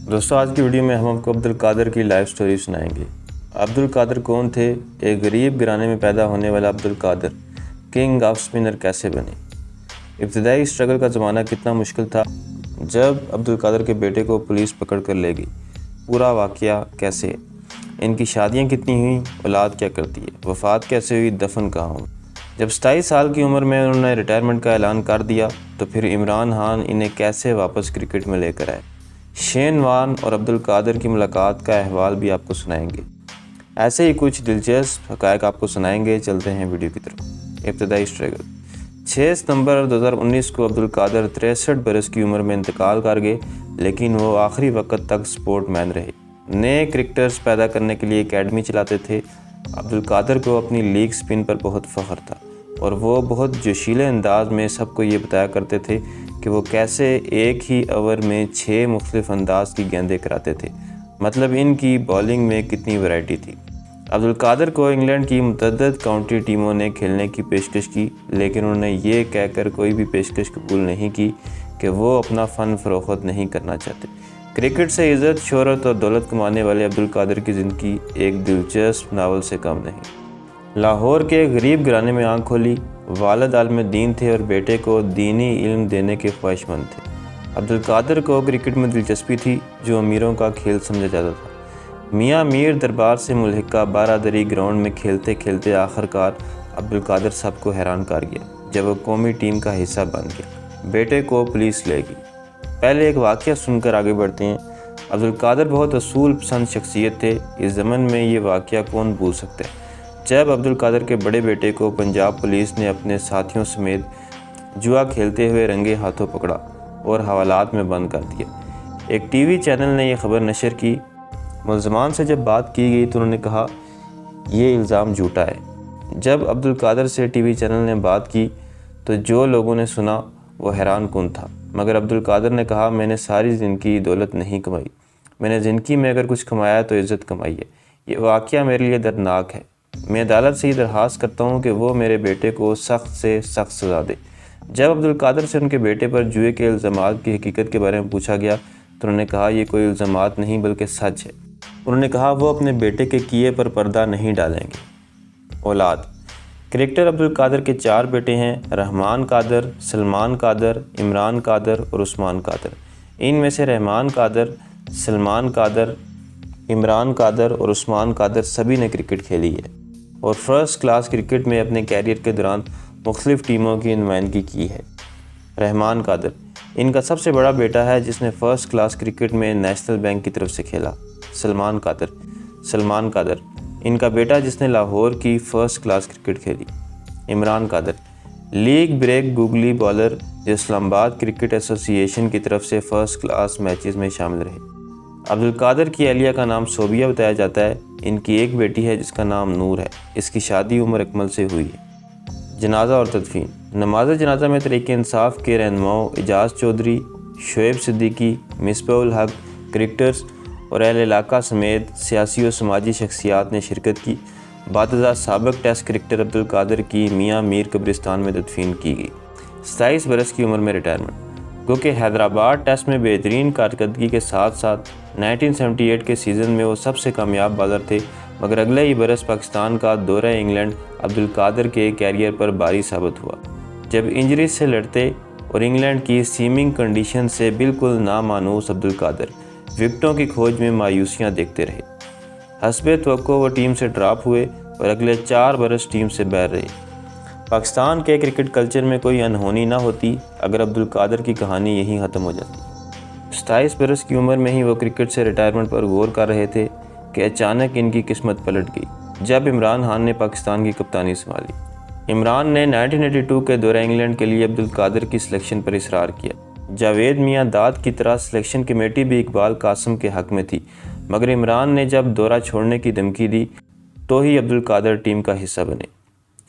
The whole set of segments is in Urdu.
دوستوں آج کی ویڈیو میں ہم آپ کو عبدالقادر کی لائف سٹوری سنائیں گے۔ عبدالقادر کون تھے؟ ایک غریب گھرانے میں پیدا ہونے والا عبدالقادر کنگ آف سپنر کیسے بنے؟ ابتدائی اسٹرگل کا زمانہ کتنا مشکل تھا جب عبدالقادر کے بیٹے کو پولیس پکڑ کر لے گئی؟ پورا واقعہ کیسے ہے؟ ان کی شادیاں کتنی ہوئیں؟ اولاد کیا کرتی ہے؟ وفات کیسے ہوئی؟ دفن کہاں ہوئی؟ جب 27 سال کی عمر میں انہوں نے ریٹائرمنٹ کا اعلان کر دیا تو پھر عمران خان انہیں کیسے واپس کرکٹ میں لے کر آئے؟ شین وارن اور عبدالقادر کی ملاقات کا احوال بھی آپ کو سنائیں گے۔ ایسے ہی کچھ دلچسپ حقائق آپ کو سنائیں گے۔ چلتے ہیں ویڈیو کی طرف۔ ابتدائی اسٹرگل 6 ستمبر 2019 کو عبدالقادر 63 برس کی عمر میں انتقال کر گئے، لیکن وہ آخری وقت تک سپورٹ مین رہے۔ نئے کرکٹرز پیدا کرنے کے لیے اکیڈمی چلاتے تھے۔ عبدالقادر کو اپنی لیگ سپن پر بہت فخر تھا اور وہ بہت جوشیلے انداز میں سب کو یہ بتایا کرتے تھے کہ وہ کیسے ایک ہی اوور میں 6 مختلف انداز کی گیندیں کراتے تھے، مطلب ان کی بالنگ میں کتنی ویرائٹی تھی۔ عبدالقادر کو انگلینڈ کی متعدد کاؤنٹی ٹیموں نے کھیلنے کی پیشکش کی، لیکن انہوں نے یہ کہہ کر کوئی بھی پیشکش قبول نہیں کی کہ وہ اپنا فن فروخت نہیں کرنا چاہتے۔ کرکٹ سے عزت، شہرت اور دولت کمانے والے عبدالقادر کی زندگی ایک دلچسپ ناول سے کم نہیں۔ لاہور کے غریب گھرانے میں آنکھ کھولی۔ والد عالم دین تھے اور بیٹے کو دینی علم دینے کے خواہش مند تھے۔ عبدالقادر کو کرکٹ میں دلچسپی تھی، جو امیروں کا کھیل سمجھا جاتا تھا۔ میاں میر دربار سے ملحقہ بارادری گراؤنڈ میں کھیلتے کھیلتے آخرکار عبدالقادر سب کو حیران کر گیا جب وہ قومی ٹیم کا حصہ بن گیا۔ بیٹے کو پولیس لے گئی۔ پہلے ایک واقعہ سن کر آگے بڑھتے ہیں۔ عبدالقادر بہت اصول پسند شخصیت تھے۔ اس زمن میں یہ واقعہ کون بھول سکتا ہے جب عبدالقادر کے بڑے بیٹے کو پنجاب پولیس نے اپنے ساتھیوں سمیت جوا کھیلتے ہوئے رنگے ہاتھوں پکڑا اور حوالات میں بند کر دیا۔ ایک ٹی وی چینل نے یہ خبر نشر کی۔ ملزمان سے جب بات کی گئی تو انہوں نے کہا یہ الزام جھوٹا ہے۔ جب عبدالقادر سے ٹی وی چینل نے بات کی تو جو لوگوں نے سنا وہ حیران کن تھا، مگر عبدالقادر نے کہا میں نے ساری زندگی دولت نہیں کمائی، میں نے زندگی میں اگر کچھ کمایا تو عزت کمائی ہے۔ یہ واقعہ میرے لیے دردناک ہے۔ میں عدالت سے یہ درخواست کرتا ہوں کہ وہ میرے بیٹے کو سخت سے سخت سزا دے۔ جب عبدالقادر سے ان کے بیٹے پر جوئے کے الزامات کی حقیقت کے بارے میں پوچھا گیا تو انہوں نے کہا یہ کوئی الزامات نہیں بلکہ سچ ہے۔ انہوں نے کہا وہ اپنے بیٹے کے کیے پر پردہ نہیں ڈالیں گے۔ اولاد کرکٹر عبدالقادر کے 4 بیٹے ہیں: رحمان قادر، سلمان قادر، عمران قادر اور عثمان قادر۔ ان میں سے رحمان قادر، سلمان قادر، عمران قادر اور عثمان قادر سبھی نے کرکٹ کھیلی ہے اور فرسٹ کلاس کرکٹ میں اپنے کیریئر کے دوران مختلف ٹیموں کی نمائندگی کی ہے۔ رحمان قادر ان کا سب سے بڑا بیٹا ہے جس نے فرسٹ کلاس کرکٹ میں نیشنل بینک کی طرف سے کھیلا۔ سلمان قادر ان کا بیٹا جس نے لاہور کی فرسٹ کلاس کرکٹ کھیلی۔ عمران قادر لیگ بریک گوگلی بالر جو اسلام آباد کرکٹ ایسوسی ایشن کی طرف سے فرسٹ کلاس میچز میں شامل رہے۔ عبدالقادر کی اہلیہ کا نام صوبیہ بتایا جاتا ہے۔ ان کی ایک بیٹی ہے جس کا نام نور ہے۔ اس کی شادی عمر اکمل سے ہوئی ہے۔ جنازہ اور تدفین نماز جنازہ میں تحریک انصاف کے رہنماؤں اعجاز چودھری، شعیب صدیقی، مصباح الحق، کرکٹرز اور اہل علاقہ سمیت سیاسی و سماجی شخصیات نے شرکت کی۔ بعد ازاں سابق ٹیسٹ کرکٹر عبدالقادر کی میاں میر قبرستان میں تدفین کی گئی۔ 27 برس کی عمر میں ریٹائرمنٹ۔ کیونکہ حیدرآباد ٹیسٹ میں بہترین کارکردگی کے ساتھ ساتھ 1978 کے سیزن میں وہ سب سے کامیاب بالر تھے، مگر اگلے ہی برس پاکستان کا دورہ انگلینڈ عبدالقادر کے کیریئر پر بھاری ثابت ہوا۔ جب انجری سے لڑتے اور انگلینڈ کی سیمنگ کنڈیشن سے بالکل نامانوس عبدالقادر وکٹوں کی کھوج میں مایوسیاں دیکھتے رہے۔ حسب توقع وہ ٹیم سے ڈراپ ہوئے اور اگلے 4 برس ٹیم سے باہر رہے۔ پاکستان کے کرکٹ کلچر میں کوئی انہونی نہ ہوتی اگر عبدالقادر کی کہانی یہیں ختم ہو جاتی۔ 27 برس کی عمر میں ہی وہ کرکٹ سے ریٹائرمنٹ پر غور کر رہے تھے کہ اچانک ان کی قسمت پلٹ گئی جب عمران خان نے پاکستان کی کپتانی سنبھالی۔ عمران نے 1982 کے دورہ انگلینڈ کے لیے عبدالقادر کی سلیکشن پر اصرار کیا۔ جاوید میاں داد کی طرح سلیکشن کمیٹی بھی اقبال قاسم کے حق میں تھی، مگر عمران نے جب دورہ چھوڑنے کی دھمکی دی تو ہی عبدالقادر ٹیم کا حصہ بنے۔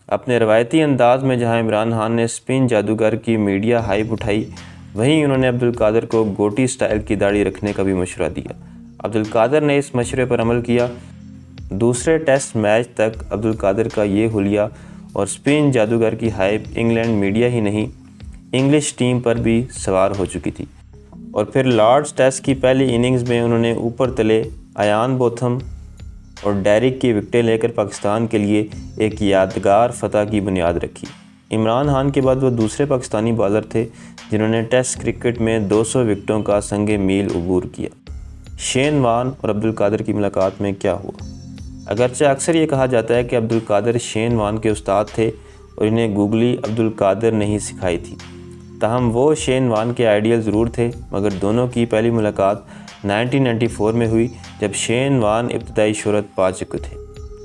اپنے روایتی انداز میں جہاں عمران خان نے سپن جادوگر کی میڈیا ہائپ اٹھائی، وہیں انہوں نے عبدالقادر کو گوٹی سٹائل کی داڑھی رکھنے کا بھی مشورہ دیا۔ عبدالقادر نے اس مشورے پر عمل کیا۔ دوسرے ٹیسٹ میچ تک عبدالقادر کا یہ حلیہ اور سپن جادوگر کی ہائپ انگلینڈ میڈیا ہی نہیں، انگلش ٹیم پر بھی سوار ہو چکی تھی اور پھر لارڈز ٹیسٹ کی پہلی اننگز میں انہوں نے اوپر تلے ایان بوتھم اور ڈیرک کی وکٹیں لے کر پاکستان کے لیے ایک یادگار فتح کی بنیاد رکھی۔ عمران خان کے بعد وہ دوسرے پاکستانی بالر تھے جنہوں نے ٹیسٹ کرکٹ میں 200 وکٹوں کا سنگ میل عبور کیا۔ شین وارن اور عبدالقادر کی ملاقات میں کیا ہوا؟ اگرچہ اکثر یہ کہا جاتا ہے کہ عبدالقادر شین وارن کے استاد تھے اور انہیں گوگلی عبدالقادر نے ہی سکھائی تھی، تاہم وہ شین وارن کے آئیڈیل ضرور تھے، مگر دونوں کی پہلی ملاقات 1994 میں ہوئی جب شین وارن ابتدائی شہرت پا چکے تھے۔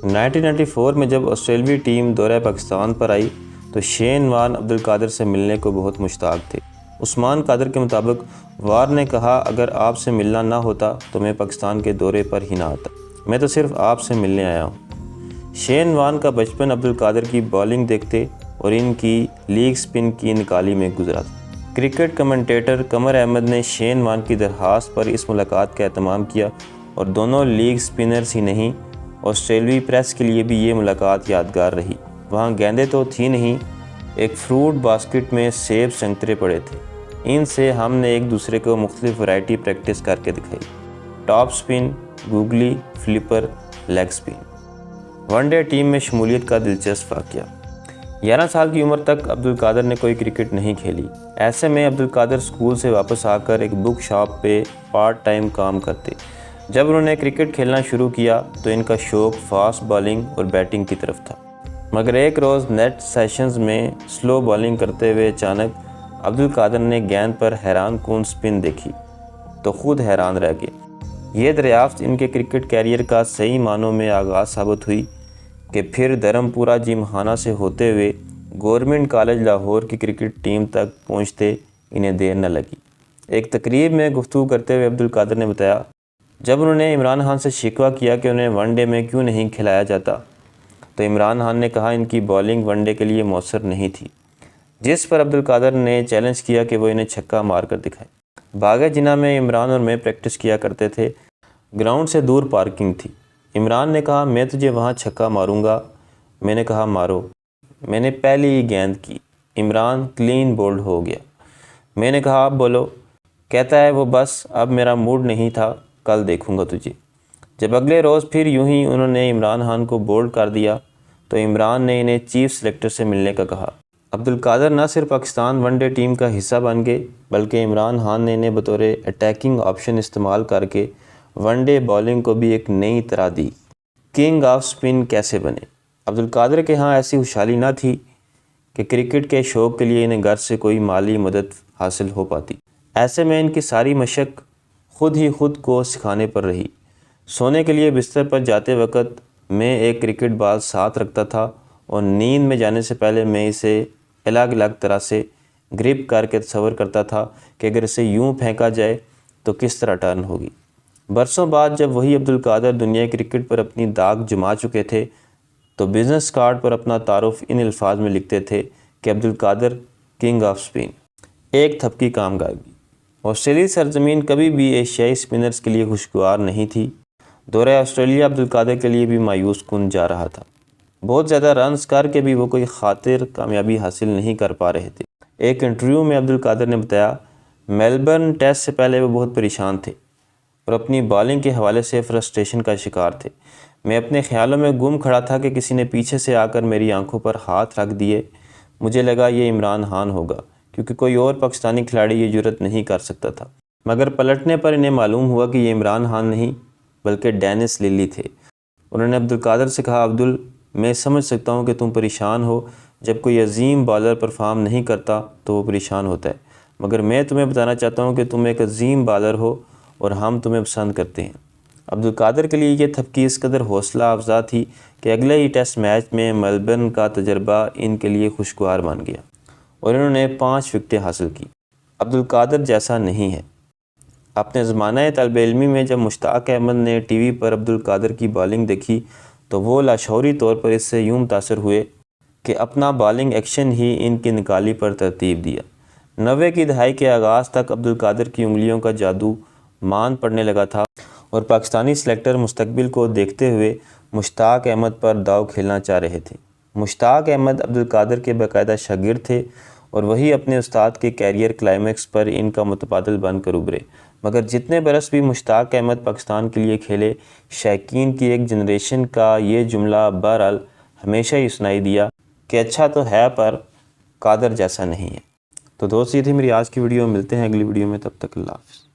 1994 میں جب آسٹریلوی ٹیم دورہ پاکستان پر آئی تو شین وارن عبدالقادر سے ملنے کو بہت مشتاق تھے۔ عثمان قادر کے مطابق وارن نے کہا، اگر آپ سے ملنا نہ ہوتا تو میں پاکستان کے دورے پر ہی نہ آتا، میں تو صرف آپ سے ملنے آیا ہوں۔ شین وارن کا بچپن عبدالقادر کی بالنگ دیکھتے اور ان کی لیگ سپن کی نکالی میں گزرا تھا۔ کرکٹ کمنٹیٹر قمر احمد نے شین وارن کی درخواست پر اس ملاقات کا اہتمام کیا اور دونوں لیگ سپنرز ہی نہیں، آسٹریلوی پریس کے لیے بھی یہ ملاقات یادگار رہی۔ وہاں گیندیں تو تھی نہیں، ایک فروٹ باسکٹ میں سیب سنگترے پڑے تھے، ان سے ہم نے ایک دوسرے کو مختلف ورائٹی پریکٹس کر کے دکھائی، top spin, googly, flipper, leg spin. One day team میں شمولیت کا دلچسپ واقعہ۔ 11 سال کی عمر تک عبدالقادر نے کوئی کرکٹ نہیں کھیلی۔ ایسے میں عبدالقادر اسکول سے واپس آ کر ایک بک شاپ پہ پارٹ ٹائم کام کرتے۔ جب انہوں نے کرکٹ کھیلنا شروع کیا تو ان کا شوق فاسٹ بالنگ اور بیٹنگ کی طرف تھا، مگر ایک روز نیٹ سیشنز میں سلو بالنگ کرتے ہوئے اچانک عبدالقادر نے گیند پر حیران کن سپن دیکھی تو خود حیران رہ گئے۔ یہ دریافت ان کے کرکٹ کیریئر کا صحیح معنوں میں آغاز ثابت ہوئی کہ پھر دھرم پورہ جم خانہ سے ہوتے ہوئے گورنمنٹ کالج لاہور کی کرکٹ ٹیم تک پہنچتے انہیں دیر نہ لگی۔ ایک تقریب میں گفتگو کرتے ہوئے عبدالقادر نے بتایا، جب انہوں نے عمران خان سے شکوہ کیا کہ انہیں ون ڈے میں کیوں نہیں کھلایا جاتا تو عمران خان نے کہا ان کی بالنگ ون ڈے کے لیے مؤثر نہیں تھی، جس پر عبدالقادر نے چیلنج کیا کہ وہ انہیں چھکا مار کر دکھائیں۔ باغ جناح میں عمران اور میں پریکٹس کیا کرتے تھے، گراؤنڈ سے دور پارکنگ تھی۔ عمران نے کہا، میں تجھے وہاں چھکا ماروں گا۔ میں نے کہا مارو۔ میں نے پہلی ہی گیند کی، عمران کلین بولڈ ہو گیا۔ میں نے کہا اب بولو۔ کہتا ہے وہ بس اب میرا موڈ نہیں تھا، کل دیکھوں گا تجھے۔ جب اگلے روز پھر یوں ہی انہوں نے عمران خان کو بولڈ کر دیا تو عمران نے انہیں چیف سلیکٹر سے ملنے کا کہا۔ عبدالقادر نہ صرف پاکستان ون ڈے ٹیم کا حصہ بن گئے بلکہ عمران خان نے انہیں بطور اٹیکنگ آپشن استعمال کر کے ون ڈے بالنگ کو بھی ایک نئی طرح دی۔ کنگ آف سپن کیسے بنے؟ عبدالقادر کے ہاں ایسی خوشحالی نہ تھی کہ کرکٹ کے شوق کے لیے انہیں گھر سے کوئی مالی مدد حاصل ہو پاتی۔ ایسے میں ان کی ساری مشق خود ہی خود کو سکھانے پر رہی۔ سونے کے لیے بستر پر جاتے وقت میں ایک کرکٹ بال ساتھ رکھتا تھا اور نیند میں جانے سے پہلے میں اسے الگ الگ طرح سے گرپ کر کے تصور کرتا تھا کہ اگر اسے یوں پھینکا جائے تو کس طرح ٹرن ہوگی۔ برسوں بعد جب وہی عبدالقادر دنیا کرکٹ پر اپنی داغ جما چکے تھے تو بزنس کارڈ پر اپنا تعارف ان الفاظ میں لکھتے تھے کہ عبدالقادر کنگ آف سپن۔ ایک تھپکی کامیابی۔ آسٹریلوی سرزمین کبھی بھی ایشیائی سپنرز کے لیے خوشگوار نہیں تھی۔ دورہ آسٹریلیا عبدالقادر کے لیے بھی مایوس کن جا رہا تھا۔ بہت زیادہ رنز کر کے بھی وہ کوئی خاطر کامیابی حاصل نہیں کر پا رہے تھے۔ ایک انٹرویو میں عبدالقادر نے بتایا، میلبرن ٹیسٹ سے پہلے وہ بہت پریشان تھے اور اپنی بالنگ کے حوالے سے فرسٹریشن کا شکار تھے۔ میں اپنے خیالوں میں گم کھڑا تھا کہ کسی نے پیچھے سے آ کر میری آنکھوں پر ہاتھ رکھ دیے۔ مجھے لگا یہ عمران خان ہوگا کیونکہ کوئی اور پاکستانی کھلاڑی یہ جرت نہیں کر سکتا تھا، مگر پلٹنے پر انہیں معلوم ہوا کہ یہ عمران خان نہیں بلکہ ڈینس للی تھے۔ انہوں نے عبدالقادر سے کہا، عبدل، میں سمجھ سکتا ہوں کہ تم پریشان ہو، جب کوئی عظیم بالر پرفارم نہیں کرتا تو وہ پریشان ہوتا ہے، مگر میں تمہیں بتانا چاہتا ہوں کہ تم ایک عظیم بالر ہو اور ہم تمہیں پسند کرتے ہیں۔ عبدالقادر کے لیے یہ تھپکی اس قدر حوصلہ افزا تھی کہ اگلے ہی ٹیسٹ میچ میں میلبرن کا تجربہ ان کے لیے خوشگوار بن گیا اور انہوں نے 5 وکٹیں حاصل کی۔ عبدالقادر جیسا نہیں ہے۔ اپنے زمانہ طالب علمی میں جب مشتاق احمد نے ٹی وی پر عبدالقادر کی بالنگ دیکھی تو وہ لاشعوری طور پر اس سے یوں متاثر ہوئے کہ اپنا بالنگ ایکشن ہی ان کی نکالی پر ترتیب دیا۔ 90 کی دہائی کے آغاز تک عبدالقادر کی انگلیوں کا جادو مان پڑنے لگا تھا اور پاکستانی سلیکٹر مستقبل کو دیکھتے ہوئے مشتاق احمد پر داؤ کھیلنا چاہ رہے تھے۔ مشتاق احمد عبدالقادر کے باقاعدہ شاگرد تھے اور وہی اپنے استاد کے کیریئر کلائمیکس پر ان کا متبادل بن کر ابھرے۔ مگر جتنے برس بھی مشتاق احمد پاکستان کے لیے کھیلے، شائقین کی ایک جنریشن کا یہ جملہ بہرحال ہمیشہ ہی سنائی دیا کہ اچھا تو ہے پر قادر جیسا نہیں ہے۔ تو دوست یہ تھی میری آج کی ویڈیو، ملتے ہیں اگلی ویڈیو میں، تب تک اللہ حافظ۔